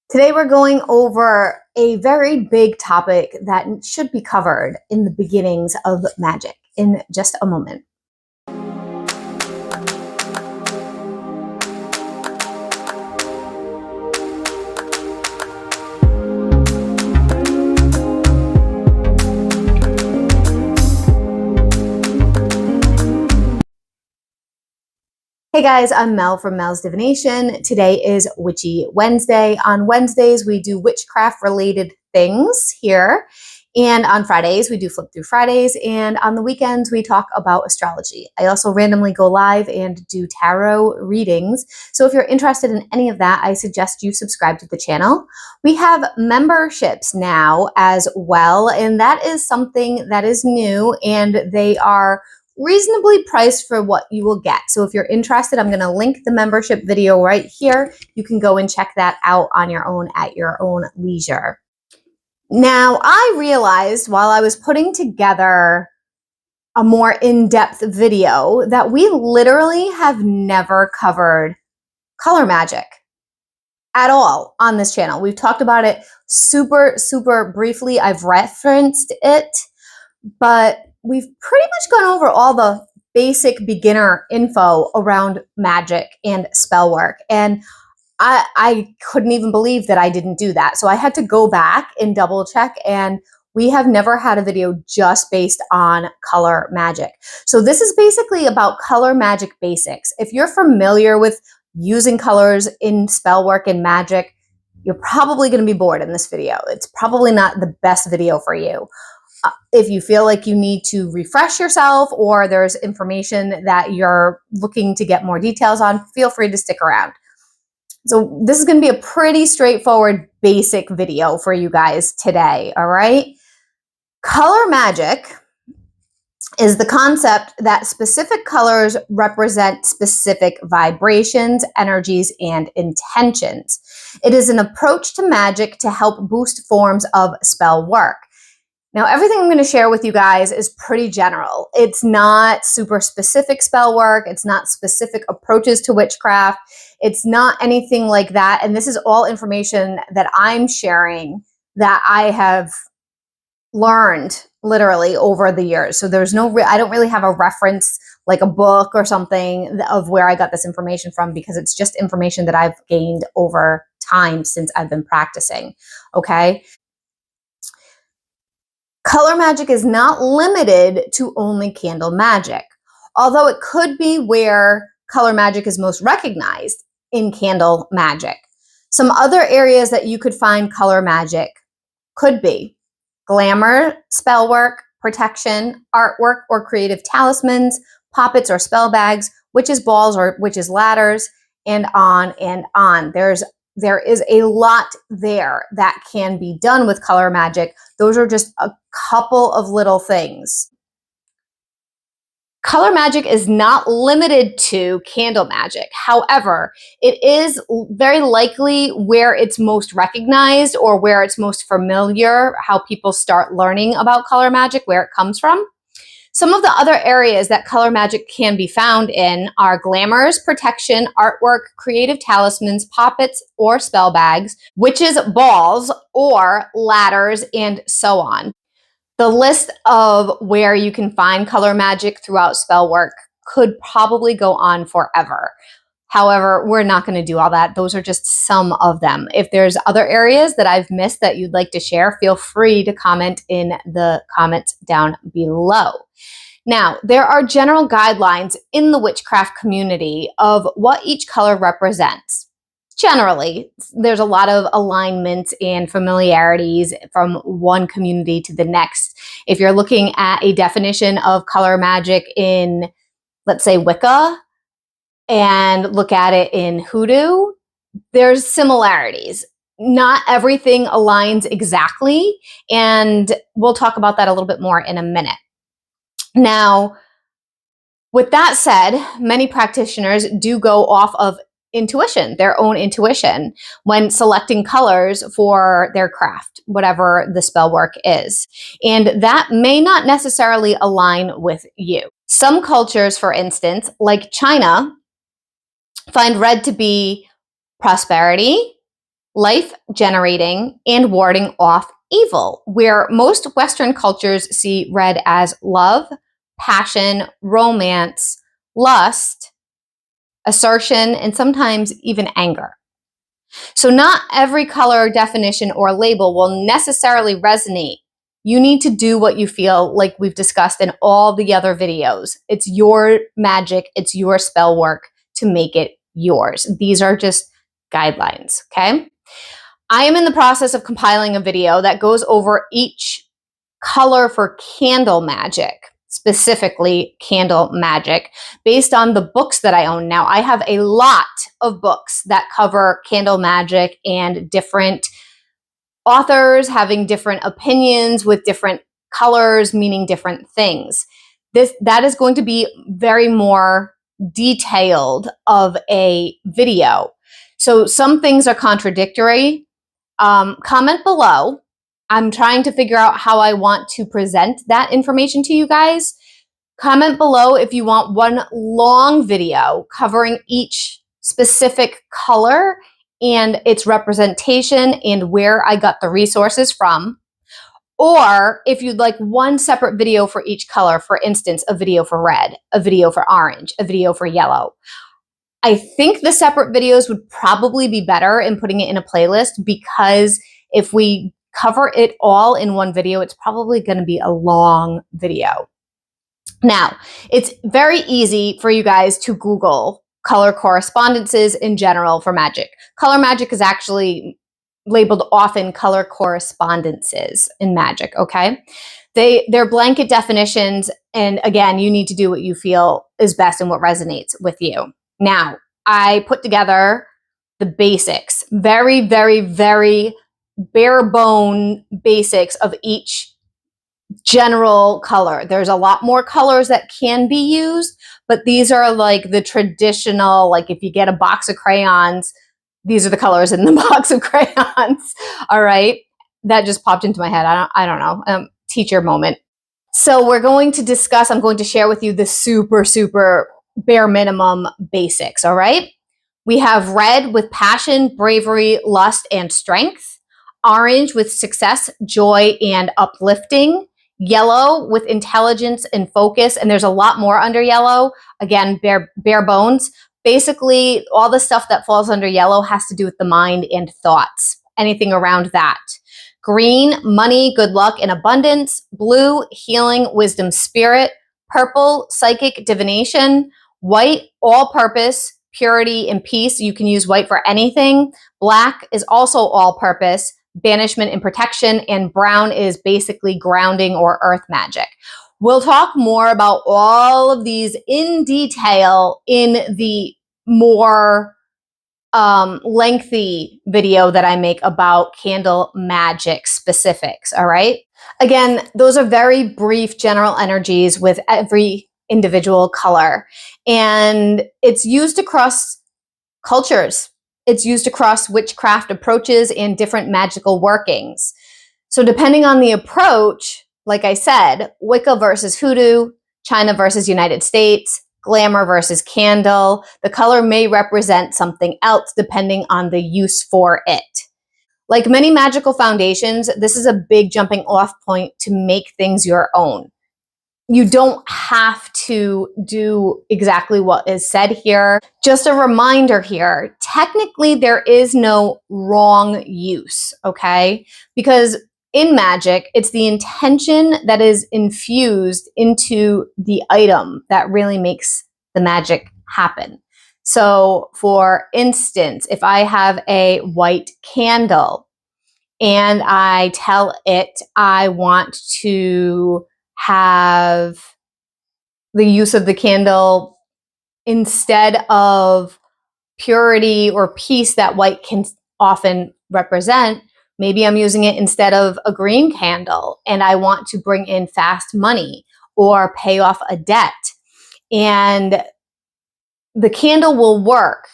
Today we're going over a very big topic that should be covered in the beginnings of magic in just a moment. Hey guys, I'm Mel from Melsdivination. Today is Witchy Wednesday. On Wednesdays, we do witchcraft related things here. And on Fridays, we do Flip Through Fridays. And on the weekends, we talk about astrology. I also randomly go live and do tarot readings. So if you're interested in any of that, I suggest you subscribe to the channel. We have memberships now as well. And that is something that is new, and they are reasonably priced for what you will get. So if you're interested, I'm going to link the membership video right here. You can go and check that out on your own at your own leisure. Now, I realized while I was putting together a more in-depth video that we literally have never covered color magic at all on this channel. We've talked about it super briefly. I've referenced it, but we've pretty much gone over all the basic beginner info around magic and spell work. And I couldn't even believe that I didn't do that. So I had to go back and double check, and we have never had a video just based on color magic. So this is basically about color magic basics. If you're familiar with using colors in spell work and magic, you're probably going to be bored in this video. It's probably not the best video for you. If you feel like you need to refresh yourself, or there's information that you're looking to get more details on, feel free to stick around. So this is going to be a pretty straightforward, basic video for you guys today, all right? Color magic is the concept that specific colors represent specific vibrations, energies, and intentions. It is an approach to magic to help boost forms of spell work. Now, everything I'm going to share with you guys is pretty general. It's not super specific spell work. It's not specific approaches to witchcraft. It's not anything like that. And this is all information that I'm sharing that I have learned literally over the years. So there's I don't really have a reference like a book or something of where I got this information from, because it's just information that I've gained over time since I've been practicing. Okay. Color magic is not limited to only candle magic, although it could be where color magic is most recognized in candle magic. Some other areas that you could find color magic could be glamour, spell work, protection, artwork or creative talismans, poppets or spell bags, witches' balls or witches' ladders, and on and on. There is a lot there that can be done with color magic. Those are just a couple of little things. Color magic is not limited to candle magic. However, it is very likely where it's most recognized or where it's most familiar, how people start learning about color magic, where it comes from. Some of the other areas that color magic can be found in are glamours, protection, artwork, creative talismans, poppets or spell bags, witches' balls or ladders, and so on. The list of where you can find color magic throughout spell work could probably go on forever. However, we're not going to do all that. Those are just some of them. If there's other areas that I've missed that you'd like to share, feel free to comment in the comments down below. Now, there are general guidelines in the witchcraft community of what each color represents. Generally, there's a lot of alignments and familiarities from one community to the next. If you're looking at a definition of color magic in, let's say, Wicca, and look at it in Hoodoo, there's similarities. Not everything aligns exactly, and we'll talk about that a little bit more in a minute. Now, with that said, many practitioners do go off of intuition, their own intuition, when selecting colors for their craft, whatever the spell work is. And that may not necessarily align with you. Some cultures, for instance, like China, find red to be prosperity, life generating, and warding off evil, where most Western cultures see red as love, passion, romance, lust, assertion, and sometimes even anger. So not every color definition or label will necessarily resonate. You need to do what you feel, like we've discussed in all the other videos. It's your magic, it's your spell work to make it yours. These are just guidelines, okay? I am in the process of compiling a video that goes over each color for candle magic, specifically candle magic, based on the books that I own. Now, I have a lot of books that cover candle magic and different authors having different opinions with different colors, meaning different things. That is going to be very more detailed of a video. So some things are contradictory. Comment below. I'm trying to figure out how I want to present that information to you guys. Comment below if you want one long video covering each specific color and its representation and where I got the resources from. Or if you'd like one separate video for each color, for instance, a video for red, a video for orange, a video for yellow. I think the separate videos would probably be better in putting it in a playlist, because if we cover it all in one video, it's probably going to be a long video. Now, it's very easy for you guys to Google color correspondences in general for magic. Color magic is actually labeled often color correspondences in magic, okay? They're blanket definitions, and again, you need to do what you feel is best and what resonates with you. Now, I put together the basics, very, very, very bare bone basics of each general color. There's a lot more colors that can be used, but these are like the traditional, like if you get a box of crayons, these are the colors in the box of crayons. All right. That just popped into my head. I don't know. Teacher moment. So we're going to discuss, I'm going to share with you the super, super bare minimum basics. All right. We have red with passion, bravery, lust, and strength. Orange with success, joy, and uplifting. Yellow with intelligence and focus. And there's a lot more under yellow. Again, bare bones. Basically, all the stuff that falls under yellow has to do with the mind and thoughts. Anything around that. Green, money, good luck, and abundance. Blue, healing, wisdom, spirit. Purple, psychic, divination. White, all-purpose, purity, and peace. You can use white for anything. Black is also all-purpose, banishment and protection. And brown is basically grounding or earth magic. We'll talk more about all of these in detail in the more lengthy video that I make about candle magic specifics, all right? Again, those are very brief general energies with every individual color. And it's used across cultures. It's used across witchcraft approaches and different magical workings. So depending on the approach, like I said, Wicca versus Hoodoo, China versus United States, glamour versus candle, the color may represent something else depending on the use for it. Like many magical foundations, this is a big jumping off point to make things your own. You don't have to do exactly what is said here. Just a reminder here, technically there is no wrong use, okay? Because in magic, it's the intention that is infused into the item that really makes the magic happen. So for instance, if I have a white candle and I tell it I want to have the use of the candle instead of purity or peace that white can often represent, maybe I'm using it instead of a green candle and I want to bring in fast money or pay off a debt. And the candle will work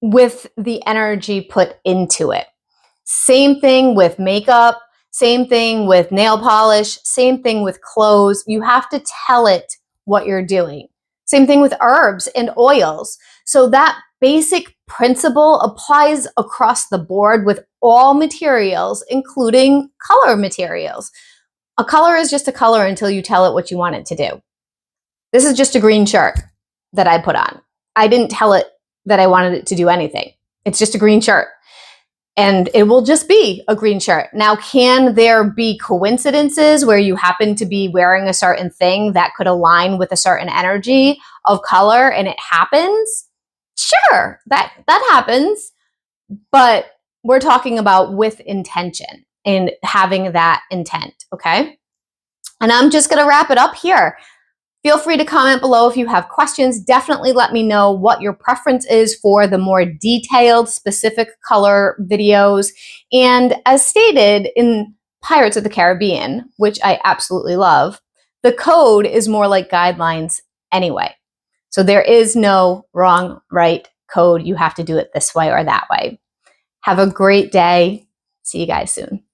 with the energy put into it. Same thing with makeup, same thing with nail polish, same thing with clothes. You have to tell it what you're doing. Same thing with herbs and oils. So that basic principle applies across the board with all materials, including color materials. A color is just a color until you tell it what you want it to do. This is just a green shirt that I put on. I didn't tell it that I wanted it to do anything. It's just a green shirt. And it will just be a green shirt. Now, can there be coincidences where you happen to be wearing a certain thing that could align with a certain energy of color and it happens? Sure, that happens. But we're talking about with intention and having that intent, okay? And I'm just going to wrap it up here. Feel free to comment below if you have questions. Definitely let me know what your preference is for the more detailed, specific color videos. And as stated in Pirates of the Caribbean, which I absolutely love, the code is more like guidelines anyway. So there is no wrong, right code. You have to do it this way or that way. Have a great day. See you guys soon.